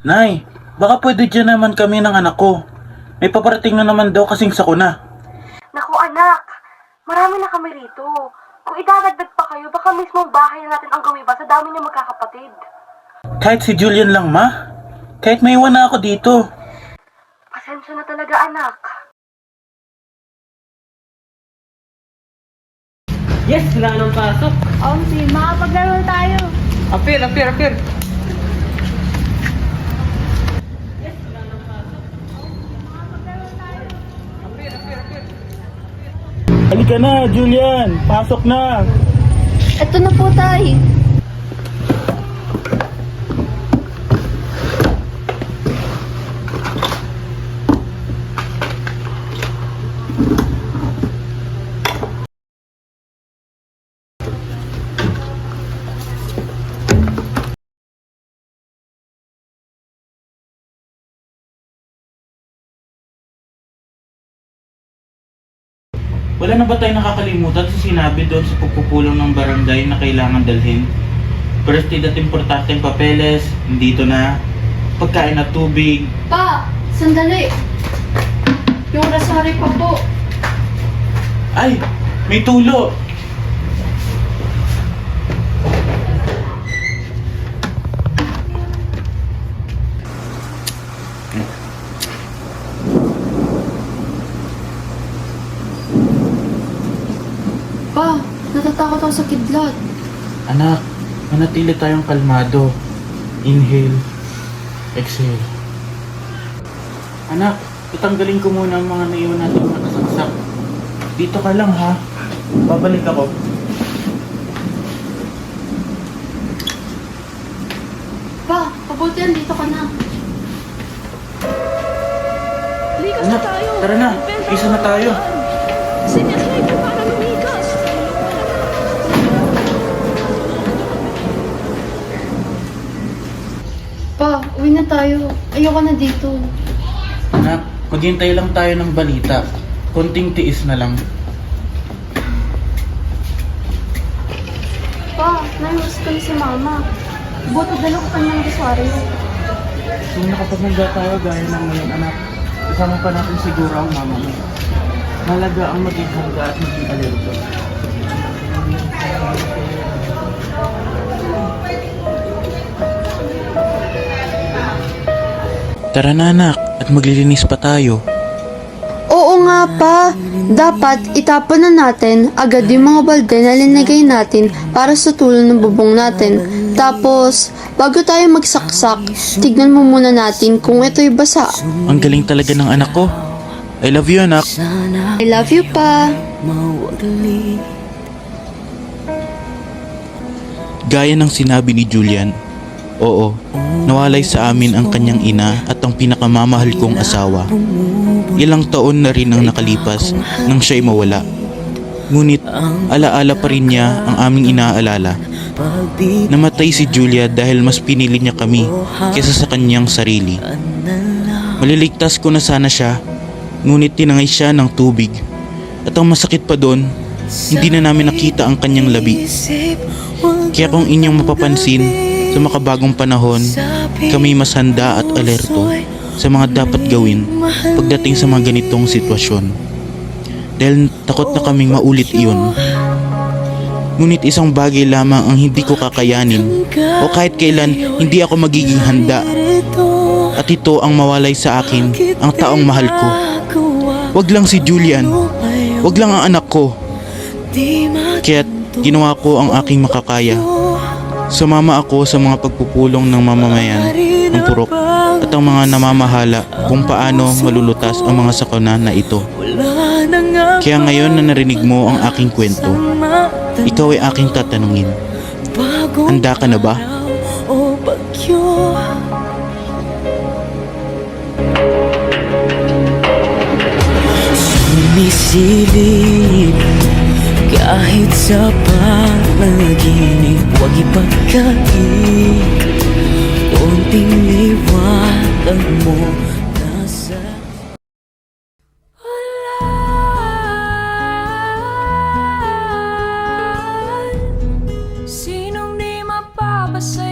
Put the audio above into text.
Nay, baka pwede dyan naman kami ng anak ko. May paparating na naman daw kasing sakuna. Naku anak, marami na kami rito. Kung idadagdag pa kayo, baka mismong bahay na natin ang gumiba sa dami niyo magkakapatid. Kahit si Julian lang, ma. Kahit may iwan na ako dito. Pasensya na talaga anak. Yes, wala nang pasok. Omsi, makapaglaro tayo. Apir. Halika na, Julian. Pasok na. Ito na po tayo. Wala na ba tayo nakakalimutan sa sinabi doon sa pagpupulong ng barangay na kailangan dalhin? First aid at importanteng papeles, dito na. Pagkain at tubig. Pa, sandali. Yung rosary pa po. Ay, may tulo. Pa, natatakot ako sa kidlat. Anak, manatili tayong kalmado. Inhale, exhale. Anak, itanggalin ko muna ang mga naiwan natin nakasaksak. Dito ka lang ha. Babalik ako. Pa, pabuti dito ka na. Likas Anak, tara na. Isa na tayo. Sinasay ko para lumikas. Pa, uwi na tayo. Ayoko na dito. Anak, maghintay lang tayo ng balita. Konting tiis na lang. Pa, naiwas ko na si mama. Buti dala ko kanyang rosary. Kung nakapagmanda tayo gaya ng ngayon, anak, isama pa natin siguro ang mama mo. Malaga ang maging handa at maging alerto. Tara na anak, at maglilinis pa tayo. Oo nga pa, dapat itapon na natin agad yung mga balde na linagay natin para sa tulo ng bubong natin. Tapos, bago tayo magsaksak, tignan mo muna natin kung ito'y basa. Ang galing talaga ng anak ko. I love you anak. I love you pa. Gaya ng sinabi ni Julian, oo, nawalay sa amin ang kanyang ina at ang pinakamamahal kong asawa. Ilang taon na rin ang nakalipas nang siya'y mawala. Ngunit alaala pa rin niya ang aming inaalala. Namatay si Julia dahil mas pinili niya kami kaysa sa kanyang sarili. Maliligtas ko na sana siya, ngunit tinangay siya ng tubig. At ang masakit pa doon, hindi na namin nakita ang kanyang labi. Kaya kung inyong mapapansin, sa makabagong panahon, kami mas handa at alerto sa mga dapat gawin pagdating sa mga ganitong sitwasyon. Dahil takot na kaming maulit iyon. Ngunit isang bagay lamang ang hindi ko kakayanin o kahit kailan hindi ako magiging handa. At ito ang mawalay sa akin, ang taong mahal ko. Wag lang si Julian, wag lang ang anak ko. Kaya't ginawa ko ang aking makakaya. Sumama ako sa mga pagpupulong ng mamamayan, ng purok, at ang mga namamahala kung paano malulutas ang mga sakuna na ito. Kaya ngayon na narinig mo ang aking kwento, ikaw ay aking tatanungin. Handa ka na ba? Sumisilip kahit sa panaginip, huwag ipagkait. Konting liwanag mo nasa Sinong di mapapasaya